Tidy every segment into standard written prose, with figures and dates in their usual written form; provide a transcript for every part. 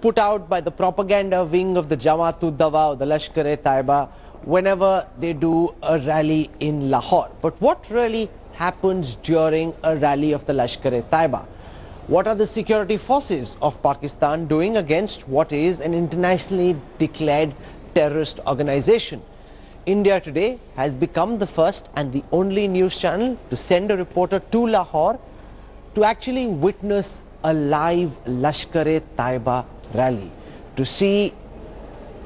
put out by the propaganda wing of the Jamaat-ud-Dawa or the Lashkar-e-Taiba whenever they do a rally in Lahore. But what really happens during a rally of the Lashkar-e-Taiba? What are the security forces of Pakistan doing against what is an internationally declared terrorist organization? India Today has become the first and the only news channel to send a reporter to Lahore to actually witness a live Lashkar-e-Taiba rally, to see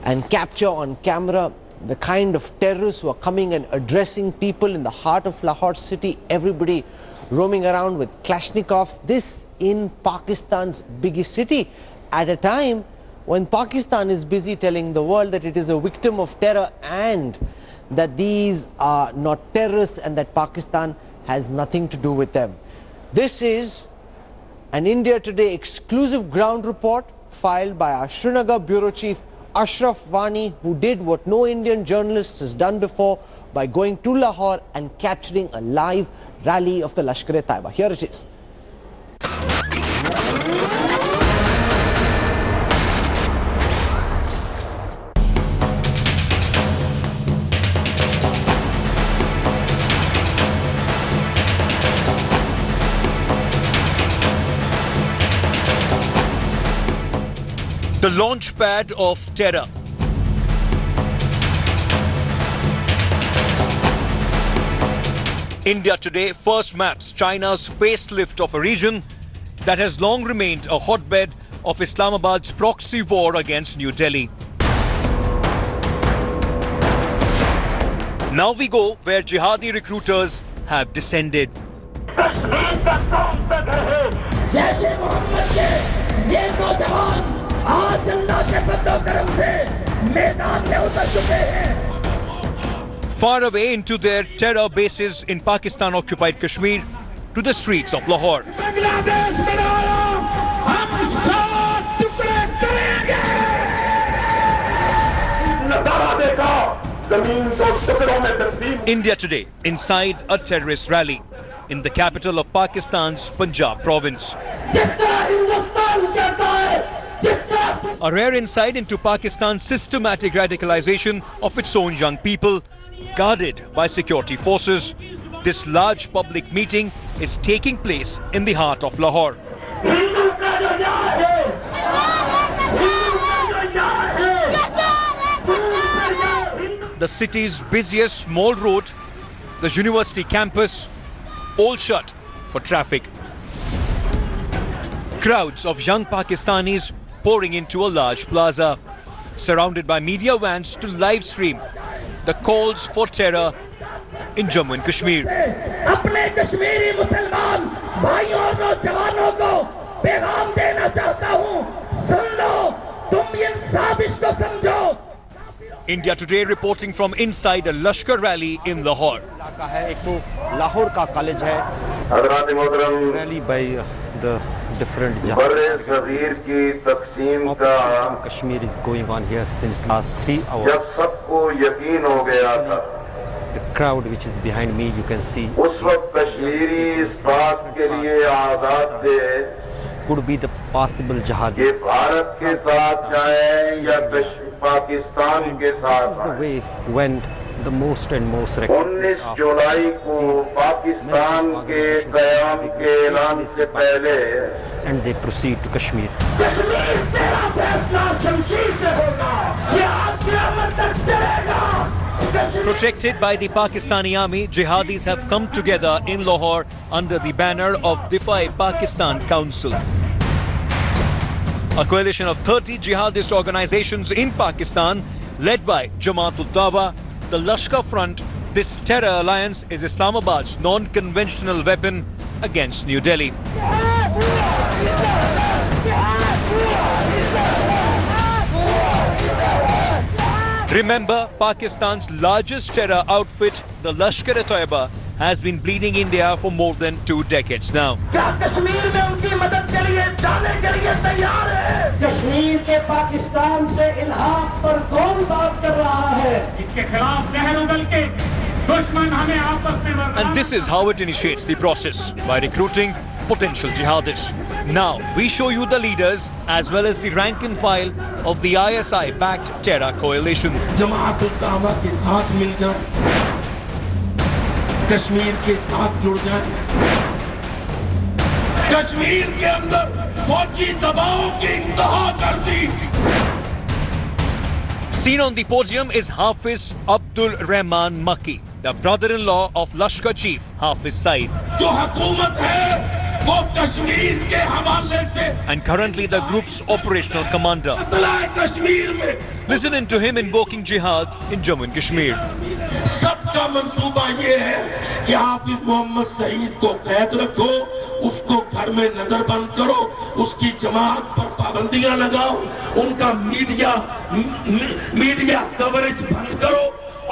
and capture on camera the kind of terrorists who are coming and addressing people in the heart of Lahore city, everybody roaming around with Kalashnikovs. This in Pakistan's biggest city at a time when Pakistan is busy telling the world that it is a victim of terror and that these are not terrorists and that Pakistan has nothing to do with them. This is an India Today exclusive ground report filed by our Srinagar bureau chief Ashraf Wani, who did what no Indian journalist has done before by going to Lahore and capturing a live rally of the Lashkar-e-Taiba. Here it is. The launchpad of terror. India Today first maps China's facelift of a region that has long remained a hotbed of Islamabad's proxy war against New Delhi. Now we go where jihadi recruiters have descended. Far away into their terror bases in Pakistan-occupied Kashmir to the streets of Lahore. India Today inside a terrorist rally in the capital of Pakistan's Punjab province. A rare insight into Pakistan's systematic radicalization of its own young people, guarded by security forces. This large public meeting is taking place in the heart of Lahore. The city's busiest small road, the university campus, all shut for traffic. Crowds of young Pakistanis pouring into a large plaza, surrounded by media vans to live stream the calls for terror in Jammu and Kashmir. India Today reporting from inside a Lashkar rally in Lahore. Lahore ka college hai. Rally by the different Kashmir is going on here since last 3 hours. The crowd which is behind me, you can see, could be the possible jihadis. This is the way when the most and most 19 जुलाई को पाकिस्तान के क़याम के ऐलान से पहले and they proceed to Kashmir. Protected by the Pakistani army, jihadis have come together in Lahore under the banner of Defy Pakistan Council. A coalition of 30 jihadist organizations in Pakistan, led by Jamaat-ud-Dawa, the Lashkar Front. This terror alliance is Islamabad's non-conventional weapon against New Delhi. Remember, Pakistan's largest terror outfit, the Lashkar-e-Taiba, has been bleeding India for more than 2 decades now. Kashmir के पाकिस्तान से इल्हाक पर कौन बात कर रहा है? इसके खिलाफ नेहरू दल के दुश्मन हमें आपस में And this is how it initiates the process, by recruiting potential jihadists. Now we show you the leaders as well as the rank and file of the ISI-backed terror coalition. जमात-उत-दावा के साथ मिल जाए, कश्मीर के साथ जुड़ जाए, कश्मीर के अंदर फौजी दबाव की इंतहा कर दी. Seen on the podium is Hafiz Abdul Rahman Makki, the brother-in-law of Lashkar chief Hafiz Saeed. जो हुकूमत है वो कश्मीर के हवाले से, And currently the group's operational commander. मसला है कश्मीर में. Listen to him invoking jihad in Jammu and Kashmir. सबका मंसूबा ये है कि हाफिज मोहम्मद सईद को कैद रखो, उसको घर में नजरबंद करो, उसकी जमात पर पाबंदियां लगाओ, उनका मीडिया कवरेज बंद करो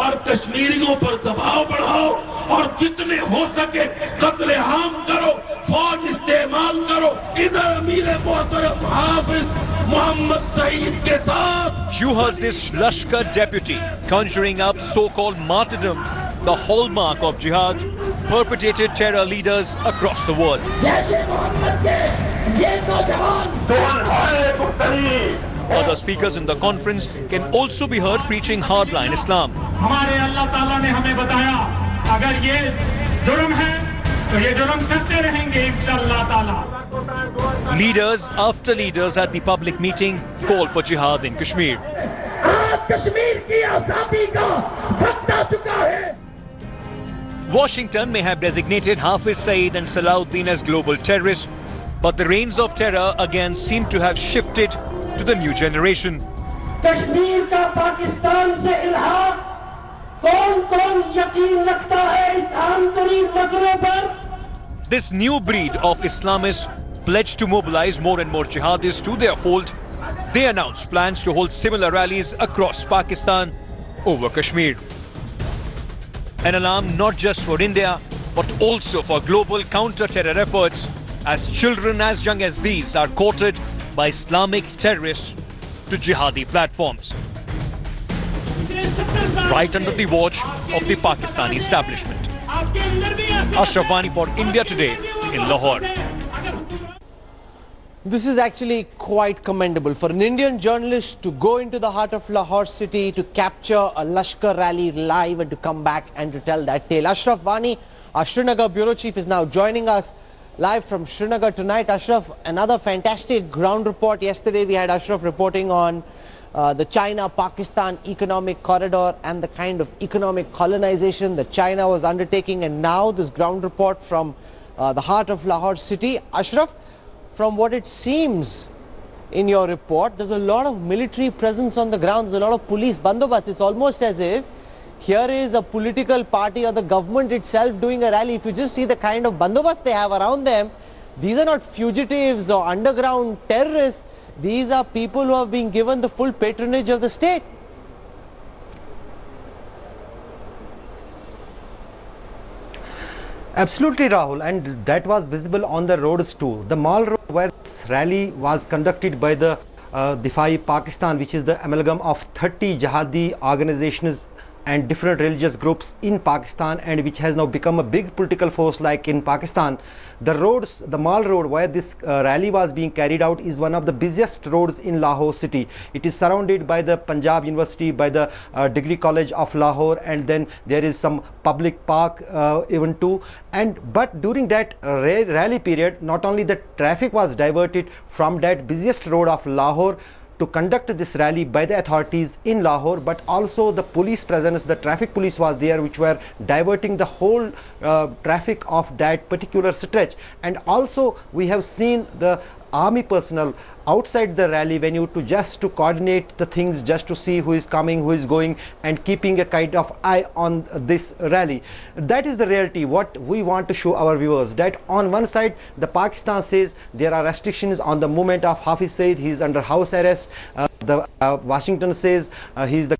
और कश्मीरियों पर दबाव बढ़ाओ और जितने हो सके कत्ले आम करो, फौज इस्तेमाल करो. इधर अमीर मोहतरम हाफिज मोहम्मद सईद के साथ. You heard this Lashkar deputy conjuring up so-called martyrdom, the hallmark of jihad, perpetrated terror leaders across the world. Other speakers in the conference can also be heard preaching hardline Islam. हमारे अल्लाह ताला ने हमें बताया अगर ये जुर्म है तो ये जुर्म करते रहेंगे इंशाअल्लाह ताला. Leaders after leaders at the public meeting called for jihad in Kashmir. आज कश्मीर की आजादी का वक्त आ चुका है. Washington may have designated Hafiz Saeed and Salahuddin as global terrorists, but the reins of terror again seem to have shifted to the new generation. Kashmir का पाकिस्तान से इल्हाक कौन-कौन यकीन रखता है इस आमतरीन मसले पर? This new breed of Islamists pledged to mobilize more and more jihadists to their fold. They announced plans to hold similar rallies across Pakistan over Kashmir. An alarm not just for India, but also for global counter-terror efforts, as children as young as these are courted by Islamic terrorists to jihadi platforms, right under the watch of the Pakistani establishment. Ashraf Wani for India Today in Lahore. This is actually quite commendable for an Indian journalist to go into the heart of Lahore city, to capture a Lashkar rally live and to come back and to tell that tale. Ashraf Wani, our Srinagar bureau chief, is now joining us live from Srinagar tonight. Ashraf, another fantastic ground report. Yesterday we had Ashraf reporting on the China-Pakistan economic corridor and the kind of economic colonization that China was undertaking, and now this ground report from the heart of Lahore city. Ashraf, from what it seems in your report, there's a lot of military presence on the ground, there's a lot of police bandobast. It's almost as if here is a political party or the government itself doing a rally. If you just see the kind of bandobast they have around them, these are not fugitives or underground terrorists. These are people who have been given the full patronage of the state. Absolutely, Rahul, and that was visible on the roads too. The Mall Road, where this rally was conducted by the Defy Pakistan, which is the amalgam of 30 jihadi organizations and different religious groups in Pakistan, and which has now become a big political force like in Pakistan. The roads, the Mall Road where this rally was being carried out, is one of the busiest roads in Lahore city. It is surrounded by the Punjab University, by the Degree College of Lahore, and then there is some public park even too. But during that rally period, not only the traffic was diverted from that busiest road of Lahore to conduct this rally by the authorities in Lahore, but also the police presence, the traffic police was there, which were diverting the whole traffic of that particular stretch. And also we have seen the army personnel outside the rally venue to just to coordinate the things, just to see who is coming, who is going, and keeping a kind of eye on this rally. That is the reality, what we want to show our viewers, that on one side the Pakistan says there are restrictions on the movement of Hafiz Saeed, he is under house arrest. Washington says he is the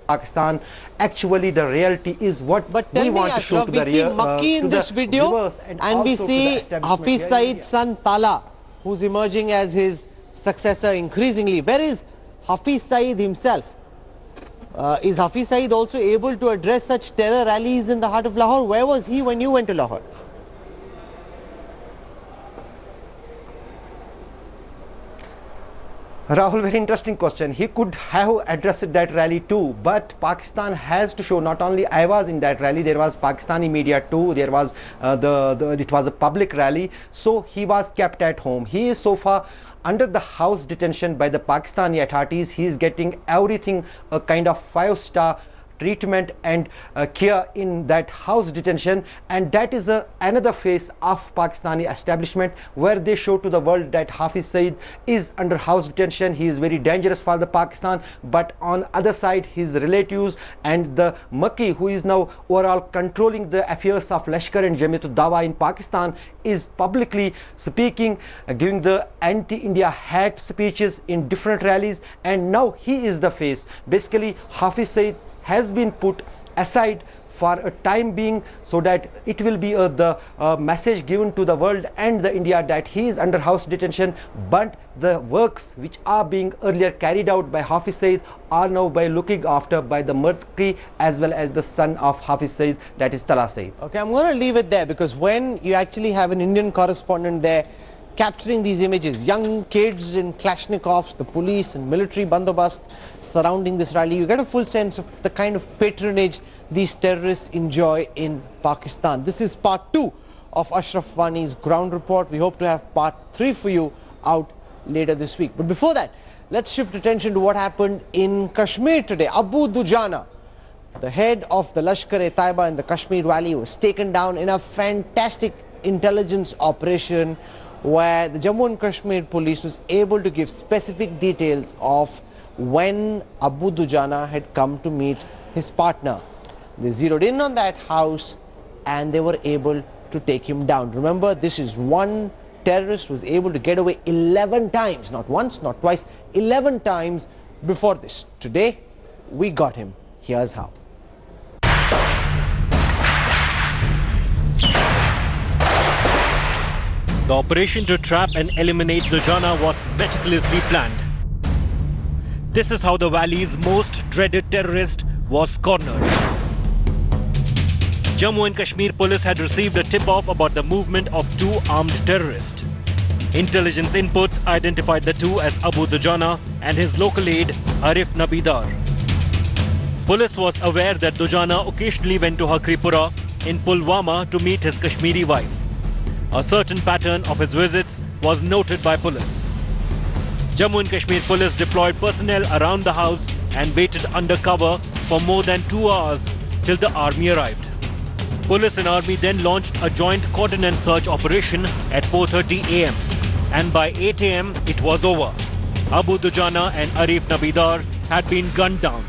Pakistan. Actually the reality is what but tell we me, want to show Ashraf, to we the see Makki in this video, and we see Hafiz Saeed's son Tala, who's emerging as his successor increasingly. Where is Hafiz Saeed himself? Is Hafiz Saeed also able to address such terror rallies in the heart of Lahore? Where was he when you went to Lahore? Rahul, very interesting question. He could have addressed that rally too, but Pakistan has to show. Not only I was in that rally, there was Pakistani media too. There was it was a public rally, so he was kept at home. He is so far under the house detention by the Pakistani authorities. He is getting everything, a kind of 5-star treatment and care in that house detention, and that is another face of Pakistani establishment, where they show to the world that Hafiz Saeed is under house detention. He is very dangerous for the Pakistan, but on other side his relatives and the Makki, who is now overall controlling the affairs of Lashkar and Jamiat-ud-Dawa in Pakistan, is publicly speaking, giving the anti-India hat speeches in different rallies, and now he is the face. Basically Hafiz Saeed has been put aside for a time being, so that it will be the message given to the world and the India that he is under house detention, but the works which are being earlier carried out by Hafiz Saeed are now by looking after by the Makki as well as the son of Hafiz Saeed, that is Tala Saeed. Okay, I'm going to leave it there, because when you actually have an Indian correspondent there capturing these images, young kids in Kalashnikovs, the police and military bandobast surrounding this rally, you get a full sense of the kind of patronage these terrorists enjoy in Pakistan. This is part 2 of Ashraf Wani's ground report. We hope to have part 3 for you out later this week. But before that, let's shift attention to what happened in Kashmir today. Abu Dujana, the head of the Lashkar-e-Taiba in the Kashmir Valley, was taken down in a fantastic intelligence operation, where the Jammu and Kashmir police was able to give specific details of when Abu Dujana had come to meet his partner. They zeroed in on that house and they were able to take him down. Remember, this is one terrorist was able to get away 11 times, not once, not twice, 11 times before this. Today, we got him. Here's how. The operation to trap and eliminate Dujana was meticulously planned. This is how the valley's most dreaded terrorist was cornered. Jammu and Kashmir police had received a tip-off about the movement of 2 armed terrorists. Intelligence inputs identified the two as Abu Dujana and his local aide Arif Nabidar. Police was aware that Dujana occasionally went to Hakripura in Pulwama to meet his Kashmiri wife. A certain pattern of his visits was noted by police. Jammu and Kashmir police deployed personnel around the house and waited under cover for more than 2 hours till the army arrived. Police and army then launched a joint cordon and search operation at 4:30 AM, and by 8 AM it was over. Abu Dujana and Arif Nabidar had been gunned down.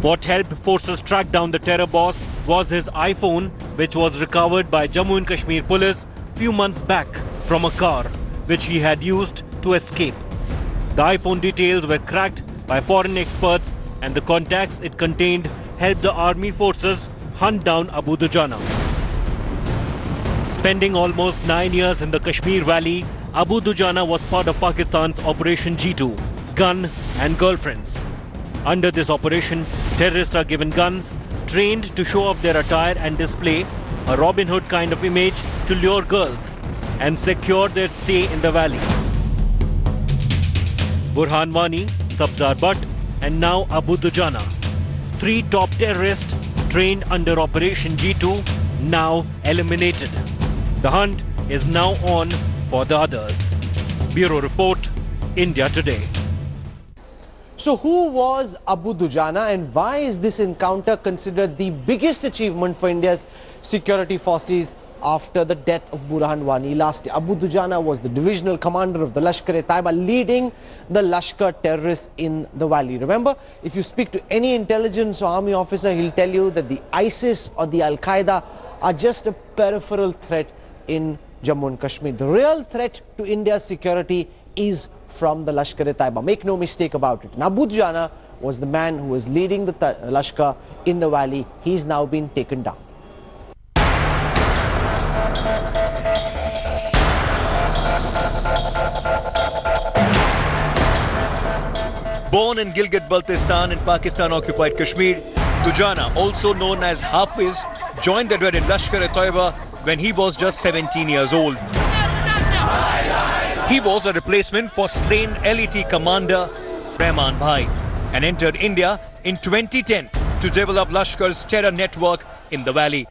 What helped forces track down the terror boss was his iPhone, which was recovered by Jammu and Kashmir police few months back from a car which he had used to escape. The iPhone details were cracked by foreign experts, and the contacts it contained helped the army forces hunt down Abu Dujana. Spending almost 9 years in the Kashmir Valley, Abu Dujana was part of Pakistan's Operation G2, Gun and Girlfriends. Under this operation, terrorists are given guns, trained to show off their attire and display a Robin Hood kind of image to lure girls and secure their stay in the valley. Burhan Wani, Sabzar Butt, and now Abu Dujana, 3 top terrorists trained under Operation G2, now eliminated. The hunt is now on for the others. Bureau Report, India Today. So who was Abu Dujana, and why is this encounter considered the biggest achievement for India's security forces after the death of Burhan Wani last year? Abu Dujana was the divisional commander of the Lashkar-e-Taiba, leading the Lashkar terrorists in the valley. Remember, if you speak to any intelligence or army officer, he'll tell you that the ISIS or the Al-Qaeda are just a peripheral threat in Jammu and Kashmir. The real threat to India's security is from the Lashkar-e-Taiba. Make no mistake about it. And Abu Dujana was the man who was leading the Lashkar in the valley. He's now been taken down. Born in Gilgit-Baltistan in Pakistan-occupied Kashmir, Dujana, also known as Hafiz, joined the dreaded Lashkar-e-Taiba when he was just 17 years old. He was a replacement for slain LET commander Rahman Bhai and entered India in 2010 to develop Lashkar's terror network in the valley.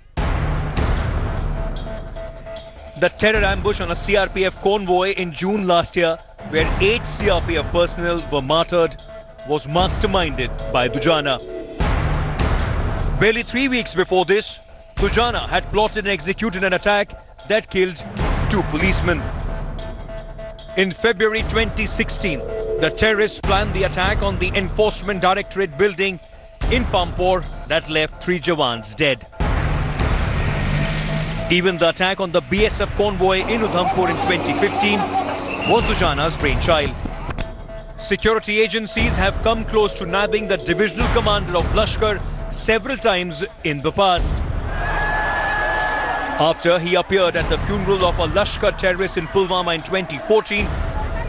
The terror ambush on a CRPF convoy in June last year, where 8 CRPF personnel were martyred, was masterminded by Dujana. Barely 3 weeks before this, Dujana had plotted and executed an attack that killed 2 policemen. In February 2016, the terrorists planned the attack on the Enforcement Directorate building in Pampore that left 3 Jawans dead. Even the attack on the BSF convoy in Udhampur in 2015 was Dujana's brainchild. Security agencies have come close to nabbing the divisional commander of Lashkar several times in the past. After he appeared at the funeral of a Lashkar terrorist in Pulwama in 2014,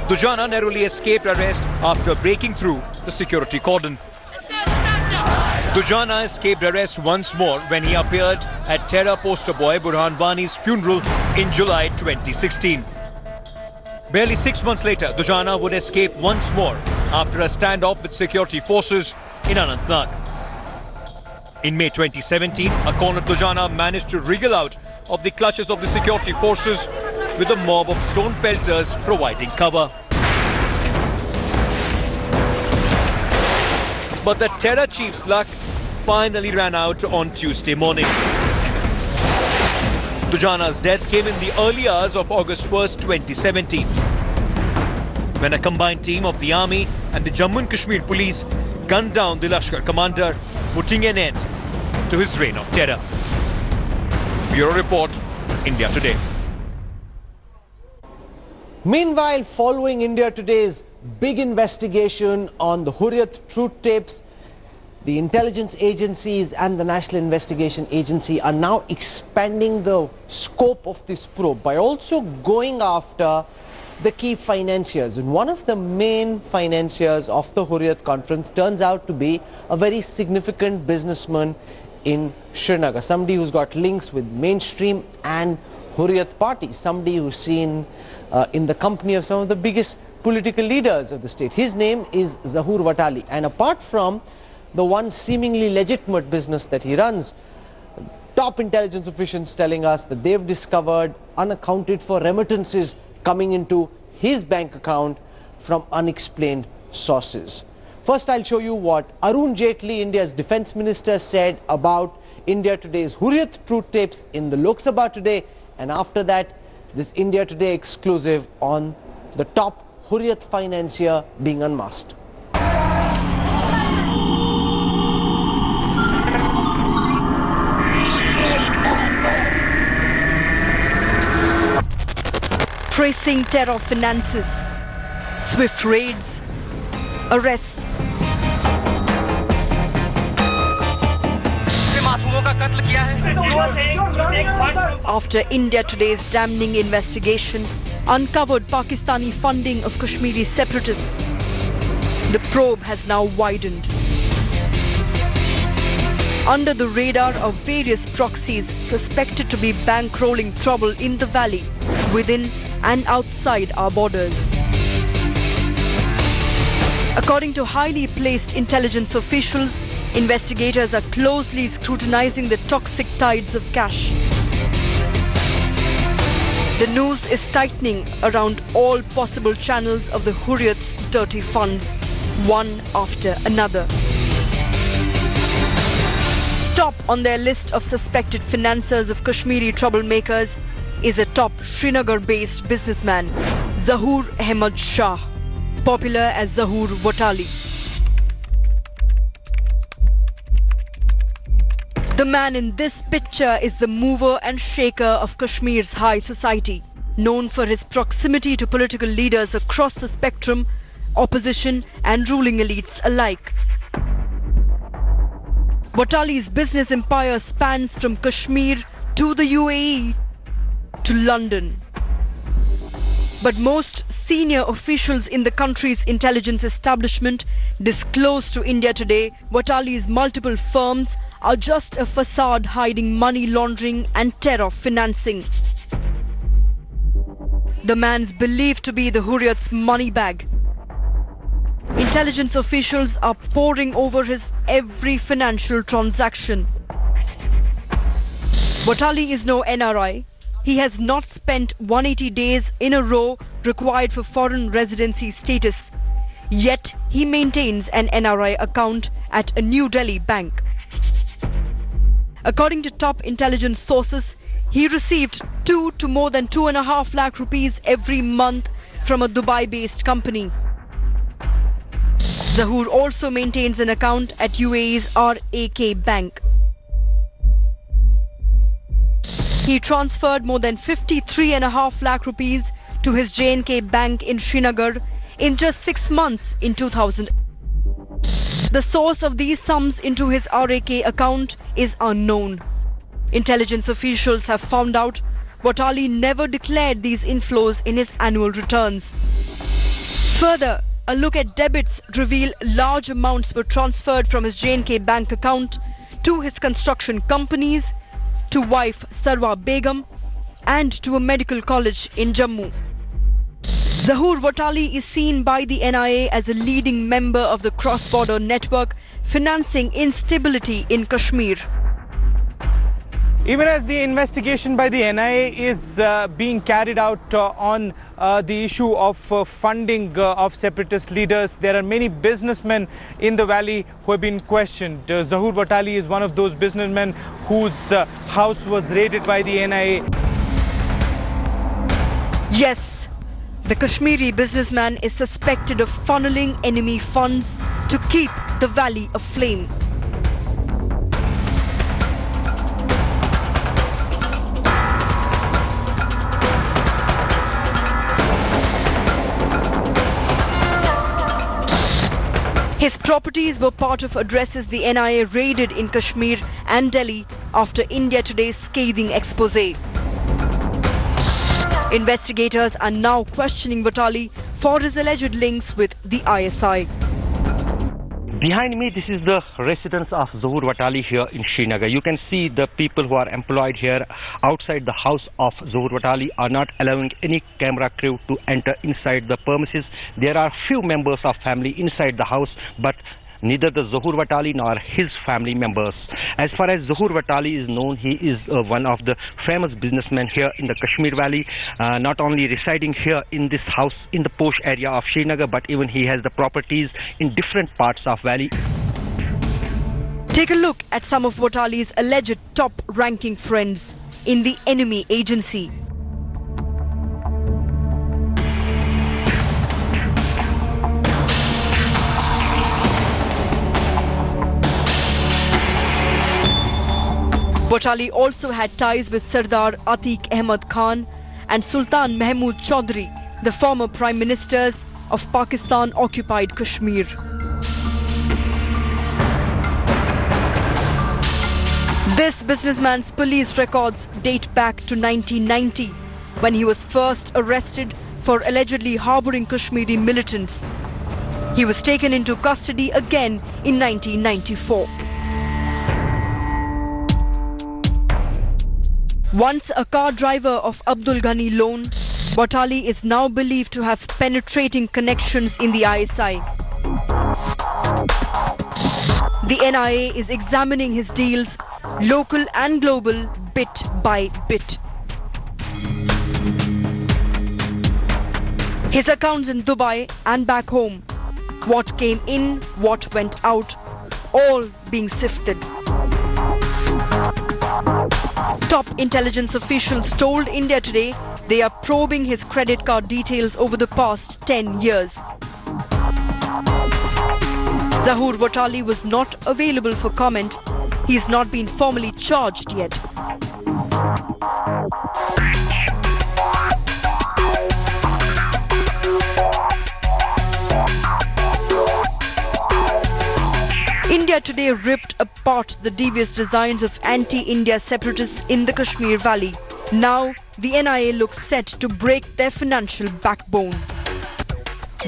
Dujana narrowly escaped arrest after breaking through the security cordon. Dujana escaped arrest once more when he appeared at terror poster boy Burhan Wani's funeral in July 2016. Barely 6 months later, Dujana would escape once more after a standoff with security forces in Anantnag. In May 2017, a cornered Dujana managed to wriggle out of the clutches of the security forces with a mob of stone pelters providing cover. But the terror chief's luck finally ran out on Tuesday morning. Dujana's death came in the early hours of August 1st, 2017, when a combined team of the army and the Jammu and Kashmir police gunned down the Lashkar commander, putting an end to his reign of terror. Bureau Report, India Today. Meanwhile, following India Today's big investigation on the Hurriyat truth tapes, the intelligence agencies and the National Investigation Agency are now expanding the scope of this probe by also going after the key financiers. And one of the main financiers of the Hurriyat conference turns out to be a very significant businessman in Srinagar, somebody who's got links with mainstream and Hurriyat party, somebody who's seen in the company of some of the biggest political leaders of the state. His name is Zahoor Watali, and apart from the one seemingly legitimate business that he runs, top intelligence officials telling us that they've discovered unaccounted for remittances coming into his bank account from unexplained sources. First, I'll show you what Arun Jaitley, India's defense minister, said about India Today's Hurriyat truth tapes in the Lok Sabha today, and after that, this India Today exclusive on the top Hurriyat financier being unmasked. Tracing terror finances, swift raids, arrests. After India Today's damning investigation uncovered Pakistani funding of Kashmiri separatists, the probe has now widened. Under the radar of various proxies suspected to be bankrolling trouble in the valley, within and outside our borders. According to highly placed intelligence officials, investigators are closely scrutinizing the toxic tides of cash. The noose is tightening around all possible channels of the Hurriyat's dirty funds, one after another. Top on their list of suspected financiers of Kashmiri troublemakers is a top Srinagar-based businessman, Zahoor Ahmad Shah, popular as Zahoor Watali. The man in this picture is the mover and shaker of Kashmir's high society, known for his proximity to political leaders across the spectrum, opposition and ruling elites alike. Watali's business empire spans from Kashmir to the UAE to London. But most senior officials in the country's intelligence establishment disclosed to India Today Watali's multiple firms are just a facade hiding money laundering and terror financing. The man's believed to be the Hurriyat's money bag. Intelligence officials are poring over his every financial transaction. Watali is no NRI. He has not spent 180 days in a row required for foreign residency status. Yet he maintains an NRI account at a New Delhi bank. According to top intelligence sources, he received 2 to more than 2.5 lakh rupees every month from a Dubai-based company. Zahoor also maintains an account at UAE's RAK bank. He transferred more than 53.5 lakh rupees to his J&K bank in Srinagar in just 6 months in 2000. The source of these sums into his RAK account is unknown. Intelligence officials have found out Watali never declared these inflows in his annual returns. Further, a look at debits reveal large amounts were transferred from his J&K bank account to his construction companies, to wife Sarwa Begum, and to a medical college in Jammu. Zahoor Watali is seen by the NIA as a leading member of the cross-border network financing instability in Kashmir. Even as the investigation by the NIA is being carried out on the issue of funding of separatist leaders, there are many businessmen in the valley who have been questioned. Zahoor Watali is one of those businessmen whose house was raided by the NIA. Yes, the Kashmiri businessman is suspected of funneling enemy funds to keep the valley aflame. His properties were part of addresses the NIA raided in Kashmir and Delhi after India Today's scathing expose. Investigators are now questioning Watali for his alleged links with the ISI. Behind me, this is the residence of Zahoor Watali here in Srinagar. You can see the people who are employed here outside the house of Zahoor Watali are not allowing any camera crew to enter inside the premises. There are few members of family inside the house, but neither the Zahoor Watali nor his family members. As far as Zahoor Watali is known, he is one of the famous businessmen here in the Kashmir Valley, not only residing here in this house in the posh area of Srinagar, but even he has the properties in different parts of valley. Take a look at some of Watali's alleged top-ranking friends in the enemy agency. Watali also had ties with Sardar Atiq Ahmad Khan and Sultan Mahmud Chaudhry, the former Prime Ministers of Pakistan-occupied Kashmir. This businessman's police records date back to 1990, when he was first arrested for allegedly harboring Kashmiri militants. He was taken into custody again in 1994. Once a car driver of Abdul Ghani loan, Watali is now believed to have penetrating connections in the ISI. The NIA is examining his deals, local and global, bit by bit. His accounts in Dubai and back home, what came in, what went out, all being sifted. Top intelligence officials told India Today they are probing his credit card details over the past 10 years. Zahoor Watali was not available for comment. He has not been formally charged yet. India Today ripped apart the devious designs of anti-India separatists in the Kashmir Valley. Now, the NIA looks set to break their financial backbone.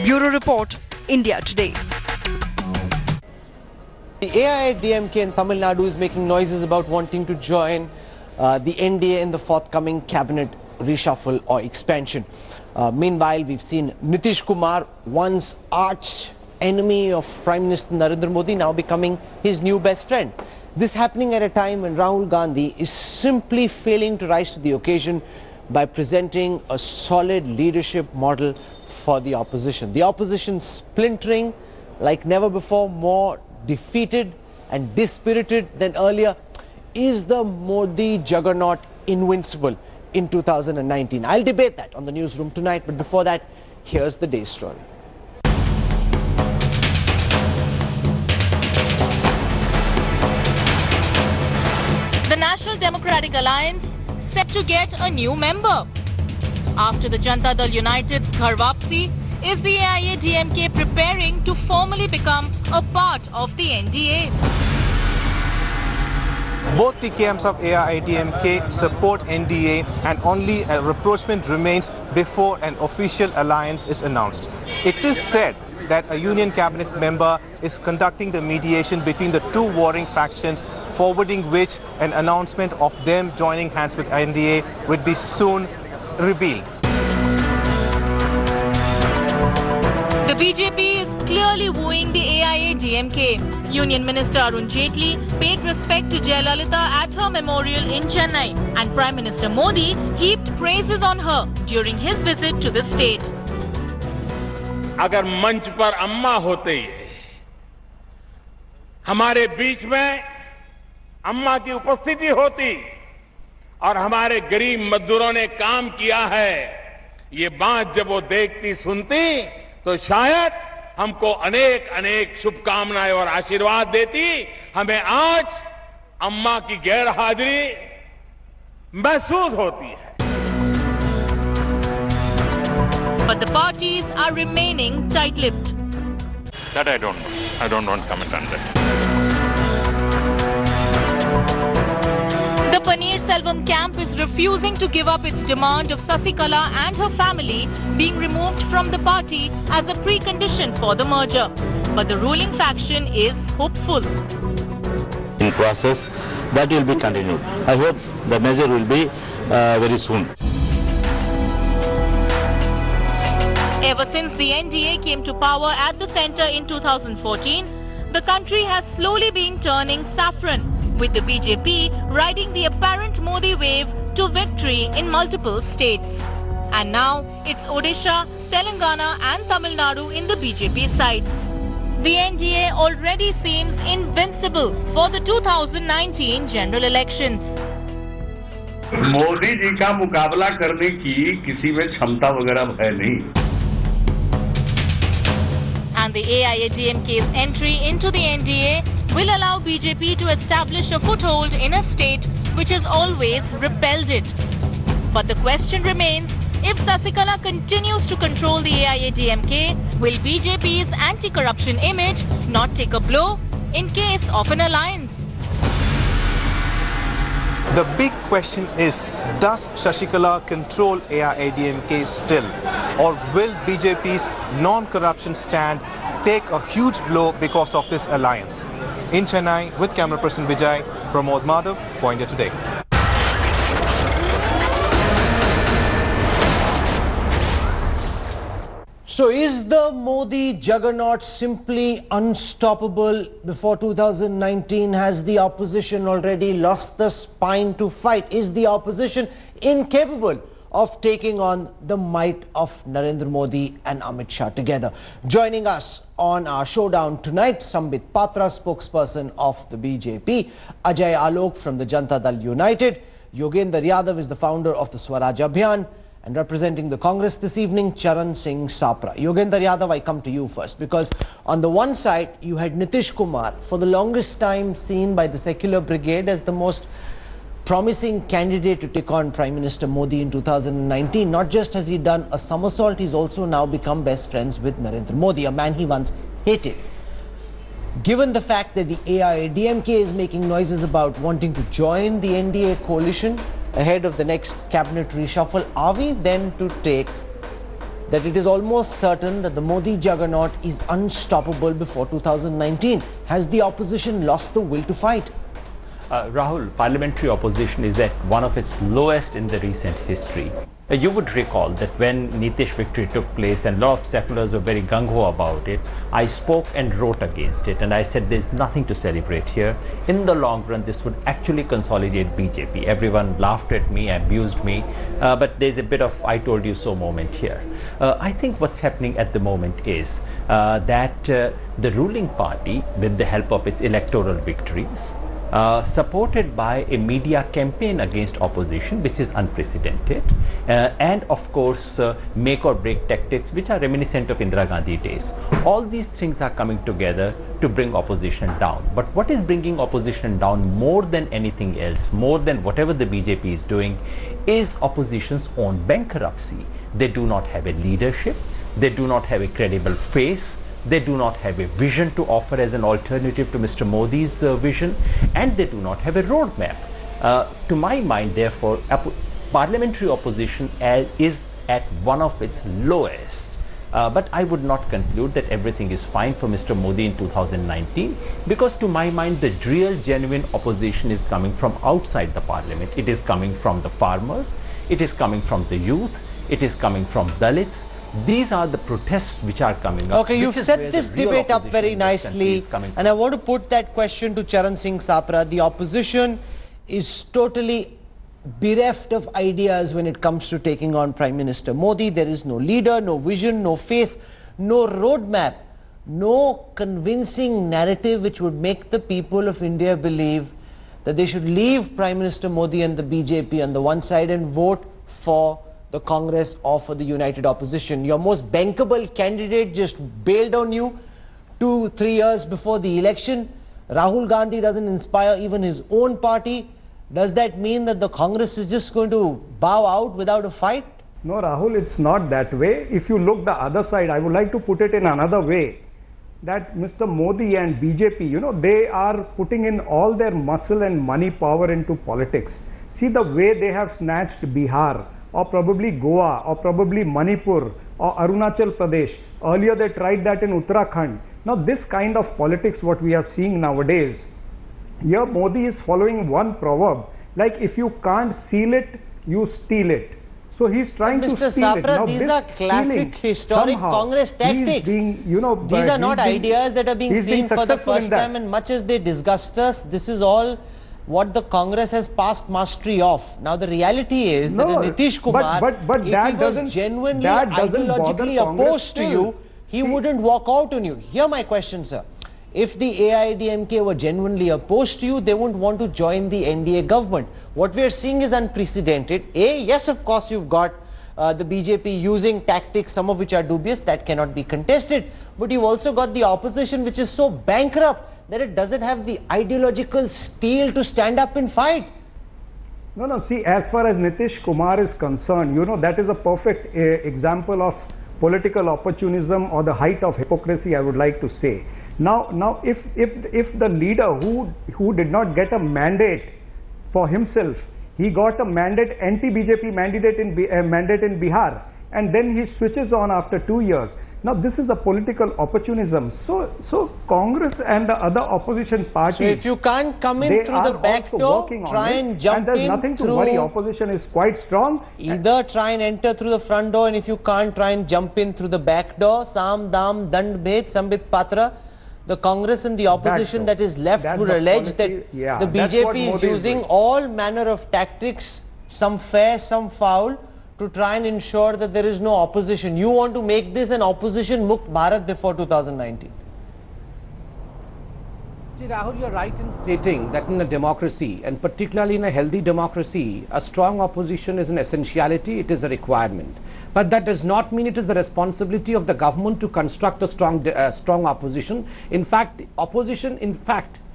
Bureau Report, India Today. The AIADMK in Tamil Nadu is making noises about wanting to join the NDA in the forthcoming cabinet. reshuffle or expansion. Meanwhile, we've seen Nitish Kumar, once arch enemy of Prime Minister Narendra Modi, now becoming his new best friend. This happening at a time when Rahul Gandhi is simply failing to rise to the occasion by presenting a solid leadership model for the opposition. The opposition splintering like never before, more defeated and dispirited than earlier. Is the Modi juggernaut invincible in 2019? I'll debate that on the newsroom tonight, but before that, here's the day's story. The National Democratic Alliance set to get a new member. After the Janata Dal United's Ghar Wapsi, is the AIADMK preparing to formally become a part of the NDA? Both the camps of AIADMK support NDA, and only a rapprochement remains before an official alliance is announced. It is said that a union cabinet member is conducting the mediation between the two warring factions, forwarding which an announcement of them joining hands with NDA would be soon revealed. The BJP is clearly wooing the AIADMK. Union Minister Arun Jaitley paid respect to Jayalalitha at her memorial in Chennai, and Prime Minister Modi heaped praises on her during his visit to the state. अगर मंच पर अम्मा होते ही हमारे बीच में अम्मा की उपस्थिति होती और हमारे गरीब मजदूरों ने काम किया है, ये बात जब वो देखती सुनती तो शायद हमको अनेक अनेक शुभकामनाएं और आशीर्वाद देती। हमें आज अम्मा की गैर हाजिरी महसूस होती है। But the parties are remaining tight-lipped. That I don't know. I don't want to comment on that. The Paneer Selvam camp is refusing to give up its demand of Sasikala and her family being removed from the party as a precondition for the merger. But the ruling faction is hopeful. In process, that will be continued. I hope the measure will be very soon. Ever since the NDA came to power at the centre in 2014, the country has slowly been turning saffron, with the BJP riding the apparent Modi wave to victory in multiple states. And now it's Odisha, Telangana and Tamil Nadu in the BJP sides. The NDA already seems invincible for the 2019 general elections. Modi ji का मुकाबला करने की किसी में क्षमता वगैरह है नहीं. And the AIADMK's entry into the NDA will allow BJP to establish a foothold in a state which has always repelled it. But the question remains, if Sasikala continues to control the AIADMK, will BJP's anti-corruption image not take a blow in case of an alliance? The big question is, does Sasikala control AIADMK still, or will BJP's non-corruption stand take a huge blow because of this alliance? In Chennai, with camera person Vijay, Pramod Madhav, for India Today. So is the Modi juggernaut simply unstoppable before 2019? Has the opposition already lost the spine to fight? Is the opposition incapable of taking on the might of Narendra Modi and Amit Shah together? Joining us on our showdown tonight, Sambit Patra, spokesperson of the BJP, Ajay Alok from the Janata Dal United, Yogendra Yadav is the founder of the Swaraj Abhiyan, and representing the Congress this evening, Charan Singh Sapra. Yogendra Yadav, I come to you first, because on the one side, you had Nitish Kumar, for the longest time seen by the secular brigade as the most promising candidate to take on Prime Minister Modi in 2019. Not just has he done a somersault, he's also now become best friends with Narendra Modi, a man he once hated. Given the fact that the AIADMK is making noises about wanting to join the NDA coalition ahead of the next cabinet reshuffle, are we then to take that it is almost certain that the Modi juggernaut is unstoppable before 2019? Has the opposition lost the will to fight? Rahul, parliamentary opposition is at one of its lowest in the recent history. You would recall that when Nitish victory took place and a lot of seculars were very gung-ho about it, I spoke and wrote against it, and I said there's nothing to celebrate here. In the long run, this would actually consolidate BJP. Everyone laughed at me, abused me, but there's a bit of I told you so moment here. I think what's happening at the moment is that the ruling party, with the help of its electoral victories, supported by a media campaign against opposition, which is unprecedented, and of course make or break tactics which are reminiscent of Indira Gandhi days. All these things are coming together to bring opposition down. But what is bringing opposition down more than anything else, more than whatever the BJP is doing, is opposition's own bankruptcy. They do not have a leadership, they do not have a credible face, they do not have a vision to offer as an alternative to Mr. Modi's vision, and they do not have a roadmap. To my mind, therefore, parliamentary opposition is at one of its lowest. But I would not conclude that everything is fine for Mr. Modi in 2019, because to my mind, the real genuine opposition is coming from outside the parliament. It is coming from the farmers, it is coming from the youth, it is coming from Dalits. These are the protests which are coming up. Okay, you've set this debate up very nicely, and I want to put that question to Charan Singh Sapra. The opposition is totally bereft of ideas when it comes to taking on Prime Minister Modi. There is no leader, no vision, no face, no roadmap, no convincing narrative which would make the people of India believe that they should leave Prime Minister Modi and the BJP on the one side and vote for the Congress or for the united opposition. Your most bankable candidate just bailed on you 2-3 years before the election. Rahul Gandhi doesn't inspire even his own party. Does that mean that the Congress is just going to bow out without a fight? No, Rahul, it's not that way. If you look the other side, I would like to put it in another way. That Mr. Modi and BJP, they are putting in all their muscle and money power into politics. See the way they have snatched Bihar, or probably Goa, or probably Manipur, or Arunachal Pradesh. Earlier they tried that in Uttarakhand. Now this kind of politics what we are seeing nowadays, here Modi is following one proverb, like if you can't seal it, you steal it. So he's trying to steal it. Now, these are classic historic Congress tactics. These are not ideas that are being seen for the first time, and much as they disgust us, this is all what the Congress has passed mastery of. Now the reality is that Nitish Kumar, if he was genuinely ideologically opposed to you, he wouldn't walk out on you. Here my question, sir. If the AIDMK were genuinely opposed to you, they wouldn't want to join the NDA government. What we are seeing is unprecedented. Yes, of course, you've got the BJP using tactics, some of which are dubious, that cannot be contested. But you've also got the opposition, which is so bankrupt that it doesn't have the ideological steel to stand up and fight. No, see, as far as Nitish Kumar is concerned, that is a perfect example of political opportunism or the height of hypocrisy, I would like to say. Now, if the leader who did not get a mandate for himself, he got a mandate, anti-BJP mandate in Bihar, and then he switches on after 2 years. Now this is a political opportunism. So Congress and the other opposition parties. So if you can't come in through the back door, try and jump in through. There's nothing to worry. Opposition is quite strong. Either try and enter through the front door, and if you can't, try and jump in through the back door. Sam, Dam, Dand, Bhet, Sambit, Patra. The Congress and the opposition that is left would allege that the BJP is using all manner of tactics, some fair, some foul, to try and ensure that there is no opposition. You want to make this an opposition-mukt Bharat before 2019. See, Rahul, you're right in stating that in a democracy, and particularly in a healthy democracy, a strong opposition is an essentiality, it is a requirement. But that does not mean it is the responsibility of the government to construct a strong opposition. In fact, opposition,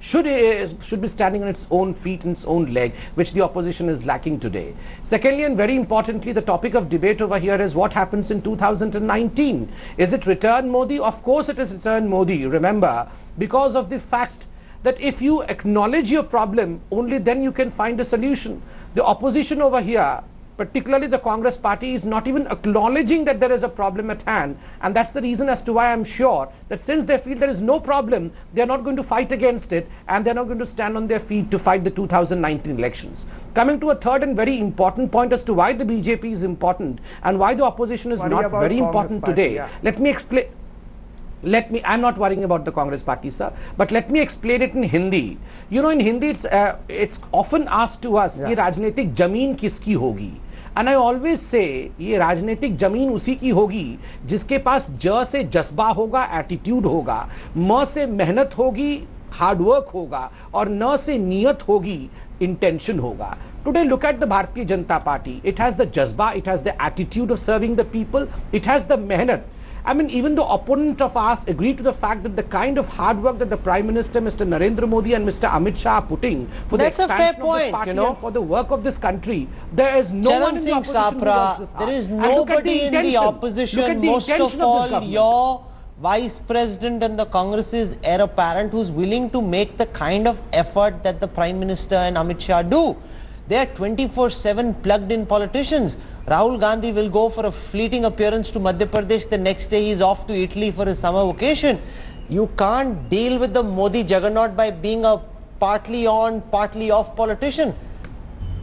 should be standing on its own feet and its own leg, which the opposition is lacking today. Secondly, and very importantly, the topic of debate over here is what happens in 2019. Is it return Modi? Of course it is return Modi. Remember, because of the fact that if you acknowledge your problem, only then you can find a solution. The opposition over here particularly the Congress party, is not even acknowledging that there is a problem at hand, and that's the reason as to why I'm sure that since they feel there is no problem, they're not going to fight against it, and they're not going to stand on their feet to fight the 2019 elections. Coming to a third and very important point as to why the BJP is important and why the opposition is not very important today, let me explain. I'm not worrying about the Congress party, sir, but let me explain it in Hindi. You know, in Hindi, it's often asked to us, ये राजनीतिक जमीन किसकी होगी? And I always say, ये राजनीतिक जमीन उसी की होगी जिसके पास ज से जज्बा होगा, एटीट्यूड होगा, म से मेहनत होगी, हार्ड वर्क होगा, और न से नियत होगी, intention होगा. Today, look at the Bharatiya Janata Party. It has the jazba, it has the attitude of serving the people, it has the mehnat. I mean, even the opponent of ours agreed to the fact that the kind of hard work that the Prime Minister, Mr. Narendra Modi and Mr. Amit Shah are putting for the expansion of this party and for the work of this country, there is no one in the opposition who wants this. There is nobody in the opposition, most of all your Vice President and the Congress's heir apparent, who's willing to make the kind of effort that the Prime Minister and Amit Shah do. They are 24/7 plugged in politicians. Rahul Gandhi will go for a fleeting appearance to Madhya Pradesh. The next day he's off to Italy for his summer vacation. You can't deal with the Modi juggernaut by being a partly on, partly off politician.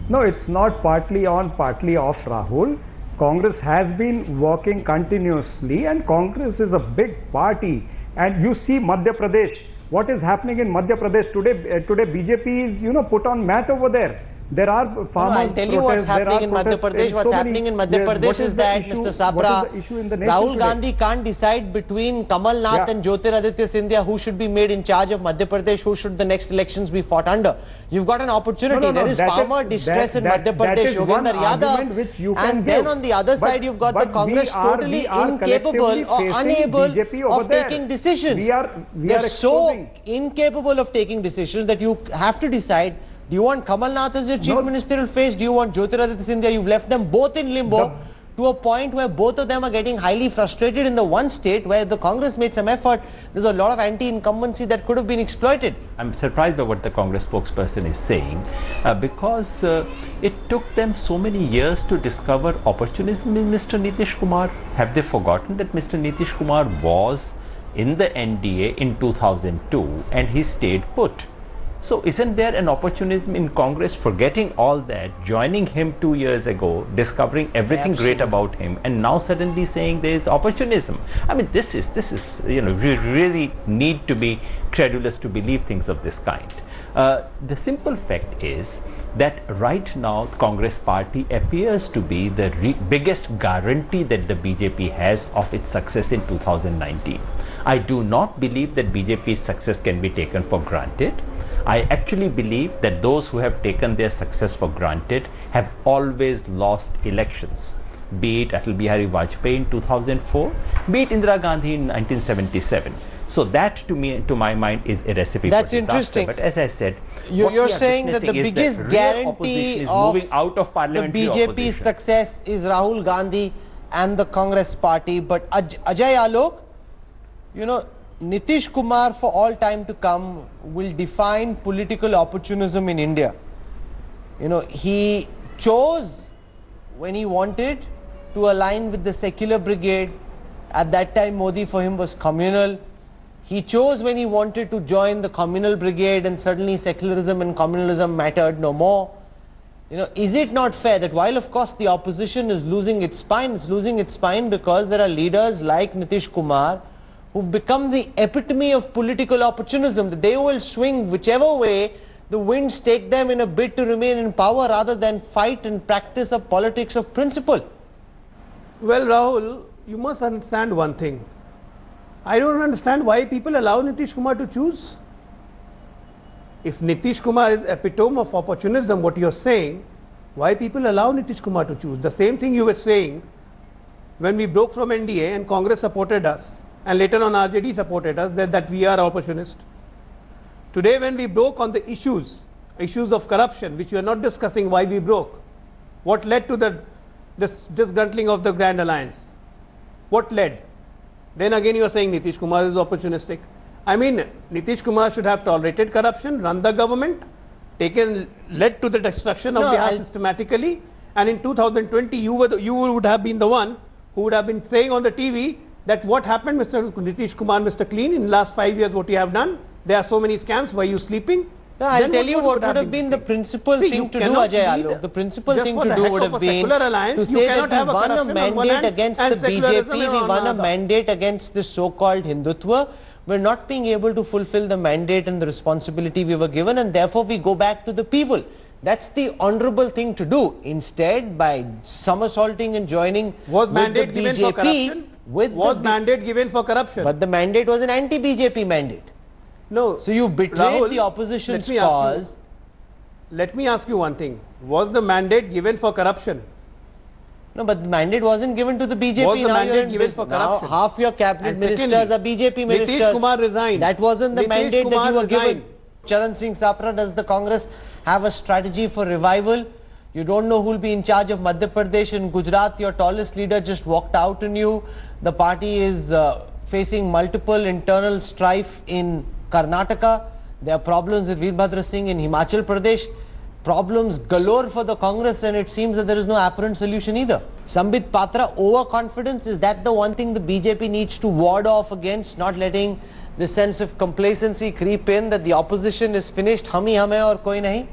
No, it's not partly on, partly off, Rahul. Congress has been working continuously, and Congress is a big party. And you see Madhya Pradesh, what is happening in Madhya Pradesh today? Today BJP is, put on mat over there. There are farmers. I'll tell you what's happening in Madhya Pradesh. What's happening in Madhya Pradesh is that, Mr. Sabra, Rahul Gandhi can't decide between Kamal Nath and Jyotiraditya Scindia who should be made in charge of Madhya Pradesh, who should the next elections be fought under. You've got an opportunity. There is farmer distress in Madhya Pradesh, Yogendra Yadav, and then on the other side you've got the Congress totally incapable or unable of taking decisions. They're so incapable of taking decisions that you have to decide. Do you want Kamal Nath as your chief ministerial face? Do you want Jyotiraditya Scindia? You've left them both in limbo to a point where both of them are getting highly frustrated in the one state where the Congress made some effort. There's a lot of anti-incumbency that could have been exploited. I'm surprised by what the Congress spokesperson is saying because it took them so many years to discover opportunism in Mr. Nitish Kumar. Have they forgotten that Mr. Nitish Kumar was in the NDA in 2002 and he stayed put? So isn't there an opportunism in Congress forgetting all that, joining him 2 years ago, discovering everything great about him, and now suddenly saying there is opportunism? I mean, this is we really need to be credulous to believe things of this kind. The simple fact is that right now the Congress party appears to be the biggest guarantee that the BJP has of its success in 2019. I do not believe that BJP's success can be taken for granted. I actually believe that those who have taken their success for granted have always lost elections, be it Atal Bihari Vajpayee in 2004, be it Indira Gandhi in 1977. So that to my mind is a recipe for disaster. Interesting. But as I said, you're saying that the biggest guarantee of moving out of parliamentary the BJP's success is Rahul Gandhi and the Congress party. But Ajay Alok, Nitish Kumar for all time to come will define political opportunism in India. He chose when he wanted to align with the secular brigade. At that time, Modi for him was communal. He chose when he wanted to join the communal brigade, and suddenly secularism and communalism mattered no more. Is it not fair that while of course the opposition is losing its spine, it's losing its spine because there are leaders like Nitish Kumar who've become the epitome of political opportunism, that they will swing whichever way the winds take them in a bid to remain in power rather than fight and practice a politics of principle? Well, Rahul, you must understand one thing. I don't understand why people allow Nitish Kumar to choose. If Nitish Kumar is epitome of opportunism, what you're saying, why people allow Nitish Kumar to choose? The same thing you were saying when we broke from NDA and Congress supported us, and later on RJD supported us, that we are opportunist. Today when we broke on the issues of corruption, which we are not discussing why we broke, what led to this disgruntling of the Grand Alliance? What led? Then again you are saying Nitish Kumar is opportunistic. I mean, Nitish Kumar should have tolerated corruption, run the government, led to the destruction of Bihar systematically, And in 2020, you would have been the one who would have been saying on the TV that what happened, Mr. Nitish Kumar, Mr. Clean, in the last 5 years, what you have done? There are so many scams. Were you sleeping? No, I'll tell you what would have been the principal thing to do, Ajay Alok. The principal thing to do would have been to say that we won a mandate against the BJP, we won a mandate against the so-called Hindutva. We're not being able to fulfill the mandate and the responsibility we were given, and therefore we go back to the people. That's the honourable thing to do. Instead, by somersaulting and joining with the BJP, was mandate given for corruption? But the mandate was an anti-BJP mandate. No. So you've betrayed the opposition's cause. Let me ask you one thing. Was the mandate given for corruption? No, but the mandate wasn't given to the BJP. Was the mandate given for corruption? Now half your cabinet ministers are BJP ministers. Nitish Kumar resigned. That wasn't the mandate that you were given. Charan Singh Sapra, does the Congress have a strategy for revival? You don't know who will be in charge of Madhya Pradesh. In Gujarat, your tallest leader just walked out on you. The party is facing multiple internal strife in Karnataka. There are problems with Veerbhadra Singh in Himachal Pradesh. Problems galore for the Congress, and it seems that there is no apparent solution either. Sambit Patra, overconfidence, is that the one thing the BJP needs to ward off against, not letting the sense of complacency creep in that the opposition is finished, hum hi hum hai aur koi nahi?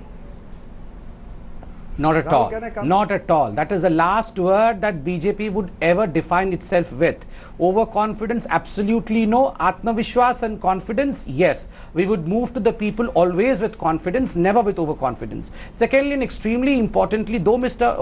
Not at all. Not at all. That is the last word that BJP would ever define itself with. Overconfidence, absolutely no. Atmavishwas and confidence, yes. We would move to the people always with confidence, never with overconfidence. Secondly, and extremely importantly, though Mr.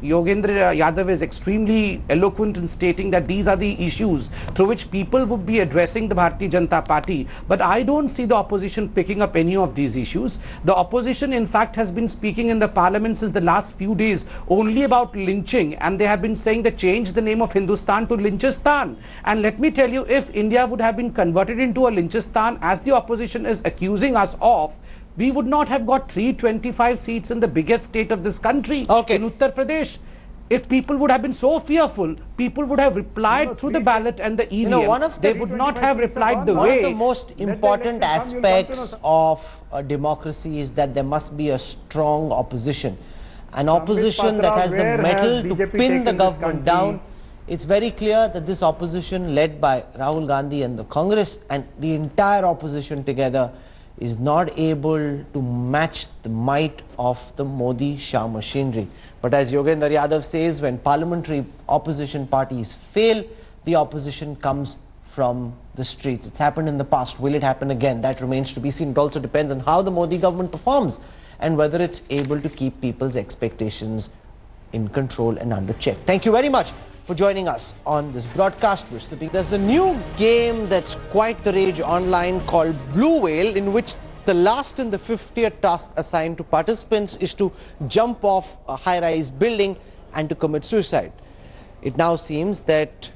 Yogendra Yadav is extremely eloquent in stating that these are the issues through which people would be addressing the Bharatiya Janata Party, but I don't see the opposition picking up any of these issues. The opposition, in fact, has been speaking in the parliament since the last few days only about lynching, and they have been saying that change the name of Hindustan to Lynchistan. And let me tell you, if India would have been converted into a Lynchistan as the opposition is accusing us of, we would not have got 325 seats in the biggest state of this country, in Uttar Pradesh. If people would have been so fearful, people would have replied through the ballot and the EVM. They would not have replied the way. One of the most important aspects of a democracy is that there must be a strong opposition. An opposition that has the mettle to pin the government down. It's very clear that this opposition, led by Rahul Gandhi and the Congress and the entire opposition together, is not able to match the might of the Modi-Shah machinery. But as Yogendra Yadav says, when parliamentary opposition parties fail, the opposition comes from the streets. It's happened in the past. Will it happen again? That remains to be seen. It also depends on how the Modi government performs and whether it's able to keep people's expectations in control and under check. Thank you very much for joining us on this broadcast. There's a new game that's quite the rage online called Blue Whale, in which the last and the 50th task assigned to participants is to jump off a high-rise building and to commit suicide. It now seems that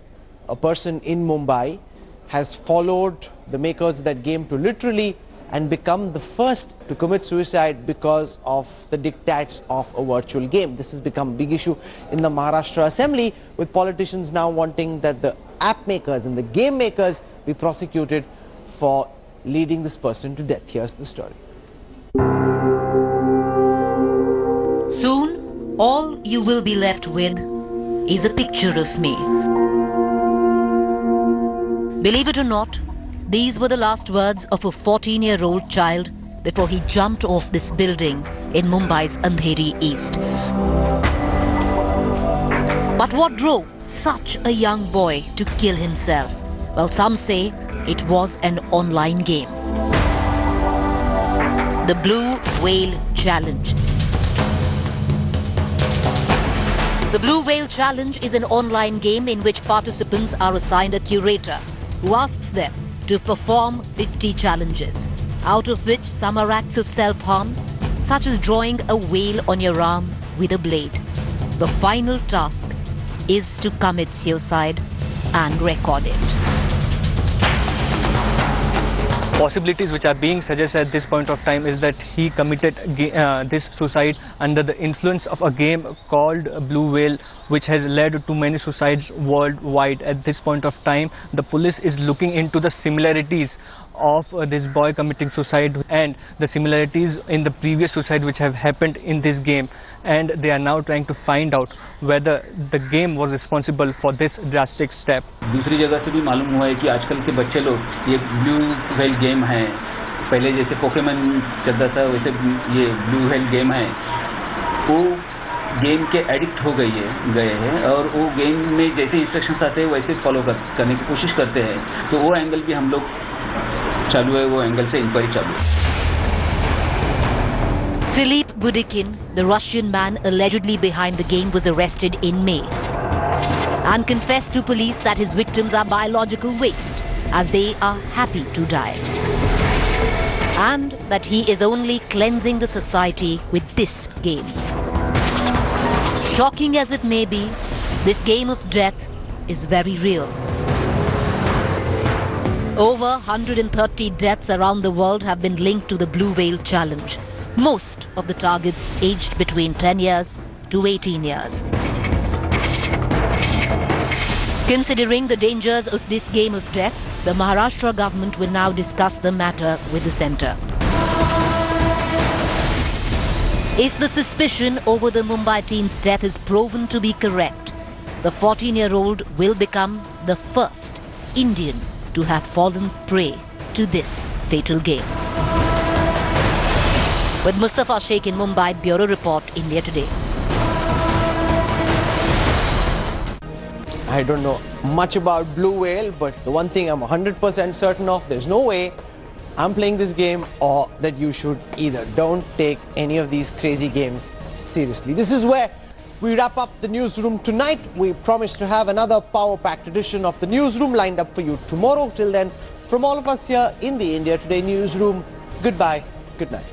a person in Mumbai has followed the makers of that game to literally and become the first to commit suicide because of the diktats of a virtual game. This has become a big issue in the Maharashtra Assembly, with politicians now wanting that the app makers and the game makers be prosecuted for leading this person to death. Here's the story. Soon, all you will be left with is a picture of me. Believe it or not, these were the last words of a 14-year-old child before he jumped off this building in Mumbai's Andheri East. But what drove such a young boy to kill himself? Well, some say it was an online game. The Blue Whale Challenge. The Blue Whale Challenge is an online game in which participants are assigned a curator who asks them to perform 50 challenges, out of which some are acts of self-harm, such as drawing a whale on your arm with a blade. The final task is to commit suicide and record it. Possibilities which are being suggested at this point of time is that he committed this suicide under the influence of a game called Blue Whale, which has led to many suicides worldwide. At this point of time, the police is looking into the similarities of this boy committing suicide and the similarities in the previous suicide which have happened in this game, and they are now trying to find out whether the game was responsible for this drastic step. दूसरी जगह से भी मालूम हुआ है कि आजकल के बच्चे लोग ये ब्लू व्हेल गेम है, पहले जैसे पोकेमन चलता था वैसे ये ब्लू व्हेल गेम है, वो गेम के एडिक्ट हो गए हैं और वो गेम में जैसे इंस्ट्रक्शंस आते हैं वैसे फॉलो करने की कोशिश करते हैं, तो वो एंगल भी हम लोग चालू है, वो एंगल से इंक्वायरी चालू है. Philippe Budikin, the Russian man allegedly behind the game, was arrested in May and confessed to police that his victims are biological waste, as they are happy to die, and that he is only cleansing the society with this game. Shocking as it may be, this game of death is very real. Over 130 deaths around the world have been linked to the Blue Whale Challenge. Most of the targets aged between 10 years to 18 years. Considering the dangers of this game of death, the Maharashtra government will now discuss the matter with the centre. If the suspicion over the Mumbai teen's death is proven to be correct, the 14-year-old will become the first Indian to have fallen prey to this fatal game. With Mustafa Sheikh in Mumbai, Bureau Report, India Today. I don't know much about Blue Whale, but the one thing I'm 100% certain of, there's no way I'm playing this game, or that you should either. Don't take any of these crazy games seriously. This is where we wrap up the newsroom tonight. We promise to have another power-packed edition of the newsroom lined up for you tomorrow. Till then, from all of us here in the India Today newsroom, goodbye, good night.